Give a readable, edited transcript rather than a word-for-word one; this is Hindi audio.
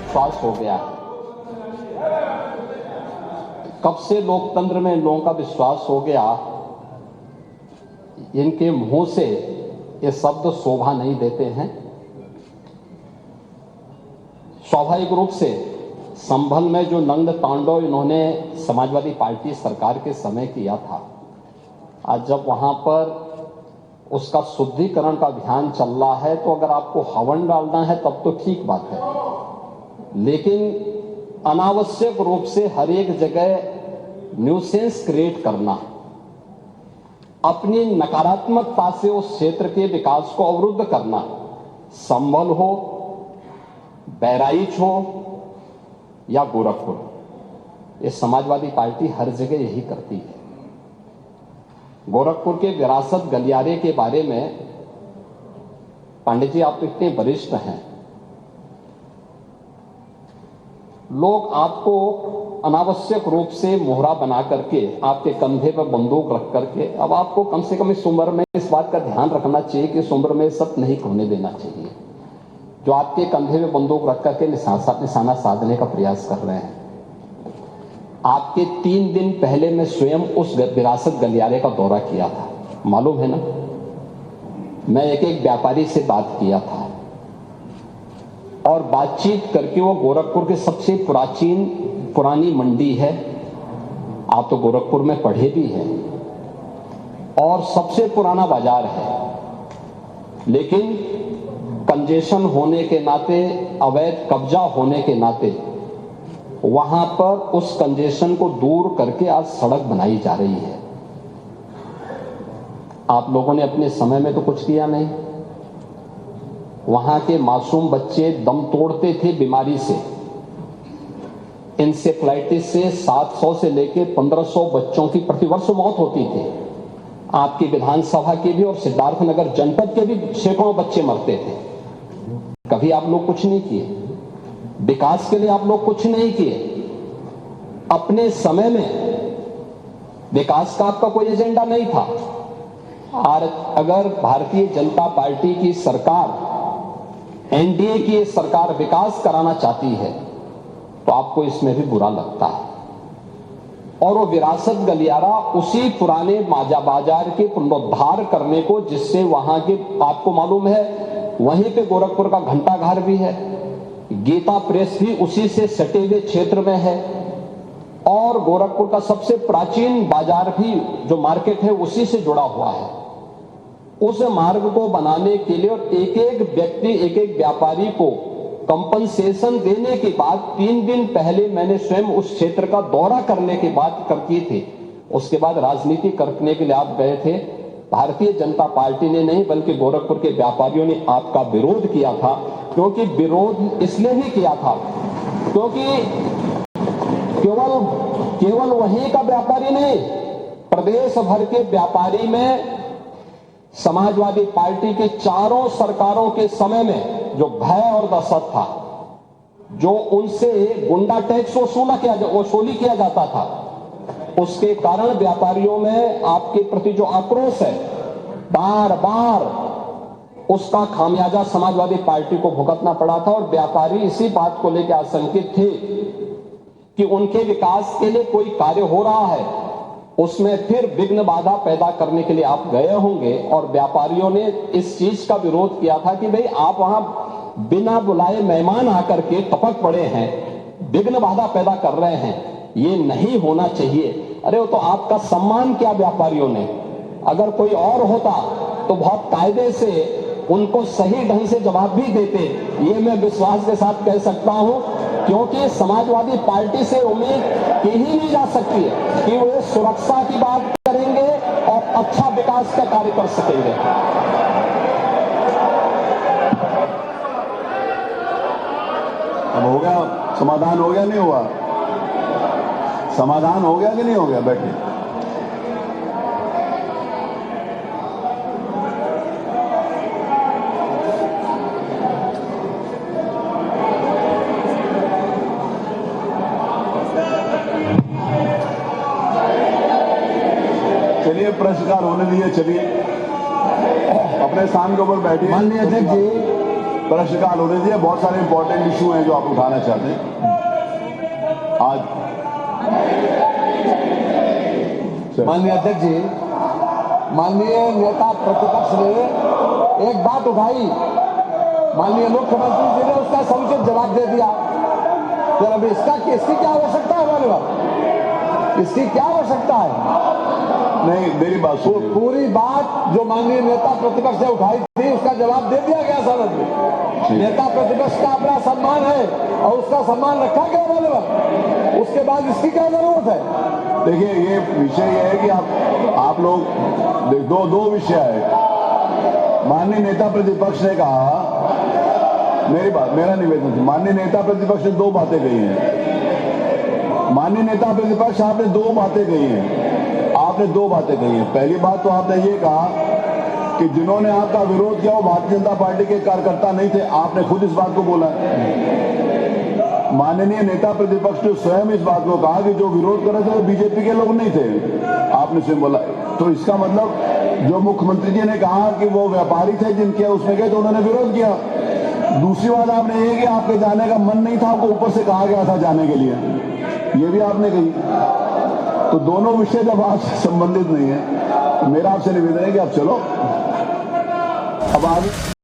विश्वास हो गया है। कब से लोकतंत्र में लोगों का विश्वास हो गया, इनके मुंह से ये शब्द शोभा नहीं देते हैं। स्वाभाविक रूप से संभल में जो नंद तांडव इन्होंने समाजवादी पार्टी सरकार के समय किया था, आज जब वहां पर उसका शुद्धिकरण का अभियान चल रहा है, तो अगर आपको हवन डालना है तब तो ठीक बात है, लेकिन अनावश्यक रूप से हर एक जगह न्यूसेंस क्रिएट करना, अपनी नकारात्मकता से उस क्षेत्र के विकास को अवरुद्ध करना, संभल हो, बहराइच हो या गोरखपुर, ये समाजवादी पार्टी हर जगह यही करती है। गोरखपुर के विरासत गलियारे के बारे में पंडित जी आप इतने वरिष्ठ हैं, लोग आपको अनावश्यक रूप से मोहरा बना करके आपके कंधे पर बंदूक रख करके, अब आपको कम से कम इस उम्र में इस बात का ध्यान रखना चाहिए कि इस उम्र में सब नहीं होने देना चाहिए, जो आपके कंधे में बंदूक रख करके निशाना साधने का प्रयास कर रहे हैं। आपके 3 दिन पहले मैं स्वयं उस विरासत गलियारे का दौरा किया था, मालूम है ना। मैं एक व्यापारी से बात किया था और बातचीत करके, वो गोरखपुर के सबसे पुरानी मंडी है, आप तो गोरखपुर में पढ़े भी हैं, और सबसे पुराना बाजार है, लेकिन कंजेशन होने के नाते, अवैध कब्जा होने के नाते वहां पर उस कंजेशन को दूर करके आज सड़क बनाई जा रही है। आप लोगों ने अपने समय में तो कुछ किया नहीं। वहां के मासूम बच्चे दम तोड़ते थे बीमारी से, इंसेफ्लाइटिस से 700 से लेकर 1500 बच्चों की प्रतिवर्ष मौत होती थी। आपकी विधानसभा के भी और सिद्धार्थनगर जनपद के भी सैकड़ों बच्चे मरते थे। कभी आप लोग कुछ नहीं किए, विकास के लिए आप लोग कुछ नहीं किए। अपने समय में विकास का आपका कोई एजेंडा नहीं था। और अगर भारतीय जनता पार्टी की सरकार, एनडीए की सरकार विकास कराना चाहती है तो आपको इसमें भी बुरा लगता है। और वो विरासत गलियारा उसी पुराने बाजार के पुनरुद्धार करने को, जिससे वहां के, आपको मालूम है वहीं पे गोरखपुर का घंटाघर भी है, गीता प्रेस भी उसी से सटे हुए क्षेत्र में है, और गोरखपुर का सबसे प्राचीन बाजार भी जो मार्केट है उसी से जुड़ा हुआ है। उस मार्ग को बनाने के लिए और एक एक व्यक्ति, एक एक व्यापारी को कंपनसेशन देने के बाद 3 दिन पहले मैंने स्वयं उस क्षेत्र का दौरा करने की बात की थी। उसके बाद राजनीति करने के लिए आप गए थे। भारतीय जनता पार्टी ने नहीं, बल्कि गोरखपुर के व्यापारियों ने आपका विरोध किया था। क्योंकि विरोध इसलिए भी किया था क्योंकि केवल वहीं का व्यापारी नहीं, प्रदेश भर के व्यापारी में समाजवादी पार्टी के चारों सरकारों के समय में जो भय और दहशत था, जो उनसे गुंडा टैक्स वसूली किया जाता था, उसके कारण व्यापारियों में आपके प्रति जो आक्रोश है, बार बार उसका खामियाजा समाजवादी पार्टी को भुगतना पड़ा था। और व्यापारी इसी बात को लेकर आशंकित थे कि उनके विकास के लिए कोई कार्य हो रहा है, उसमें फिर विघ्न बाधा पैदा करने के लिए आप गए होंगे। और व्यापारियों ने इस चीज का विरोध किया था कि भाई आप वहां बिना बुलाए मेहमान आकर के टपक पड़े हैं, विघ्न बाधा पैदा कर रहे हैं, ये नहीं होना चाहिए। अरे वो तो आपका सम्मान किया व्यापारियों ने। अगर कोई और होता तो बहुत कायदे से उनको सही ढंग से जवाब भी देते, ये मैं विश्वास के साथ कह सकता हूं, क्योंकि समाजवादी पार्टी से उम्मीद की ही नहीं जा सकती है कि वे सुरक्षा की बात करेंगे और अच्छा विकास का कार्य कर सकेंगे। अब हो गया समाधान? हो गया नहीं हुआ? समाधान हो गया कि नहीं हो गया? बैठिए। चलिए प्रश्नकाल होने दीजिए। चलिए अपने स्थान के ऊपर बैठिए। माननीय अध्यक्ष जी, प्रश्नकाल होने दीजिए। बहुत सारे इंपॉर्टेंट इशू हैं जो आप उठाना चाहते हैं आज। माननीय अध्यक्ष जी, माननीय नेता प्रतिपक्ष ने एक बात उठाई, माननीय मुख्यमंत्री जी ने उसका समुचित जवाब दे दिया। फिर अभी इसकी क्या आवश्यकता है माननीय? इसकी क्या आवश्यकता है? नहीं, मेरी बात सुनिए। पूरी बात जो माननीय नेता प्रतिपक्ष ने उठाई थी उसका जवाब दे दिया गया सदन में। नेता प्रतिपक्ष का अपना सम्मान है और उसका सम्मान रखा गया माननीय। उसके बाद इसकी क्या जरूरत है? देखिए, ये विषय ये है कि आप लोग दो विषय है। माननीय नेता प्रतिपक्ष ने कहा, मेरा निवेदन था, माननीय नेता प्रतिपक्ष ने दो बातें कही हैं। माननीय नेता प्रतिपक्ष, आपने दो बातें कही हैं। पहली बात तो आपने ये कहा कि जिन्होंने आपका विरोध किया वो भारतीय जनता पार्टी के कार्यकर्ता नहीं थे। आपने खुद इस बात को बोला। माननीय नेता प्रतिपक्ष ने स्वयं इस बात को कहा कि जो विरोध कर रहे थे वो बीजेपी के लोग नहीं थे। आपने स्वयं बोला। तो इसका मतलब जो मुख्यमंत्री जी ने कहा कि वो व्यापारी थे जिनके उसमें गए तो उन्होंने विरोध किया। दूसरी बात आपने ये कि आपके जाने का मन नहीं था, आपको ऊपर से कहा गया था जाने के लिए, ये भी आपने कही। तो दोनों विषय जब आपसे संबंधित नहीं है, मेरा आपसे निवेदन है कि आप चलो अब आगे।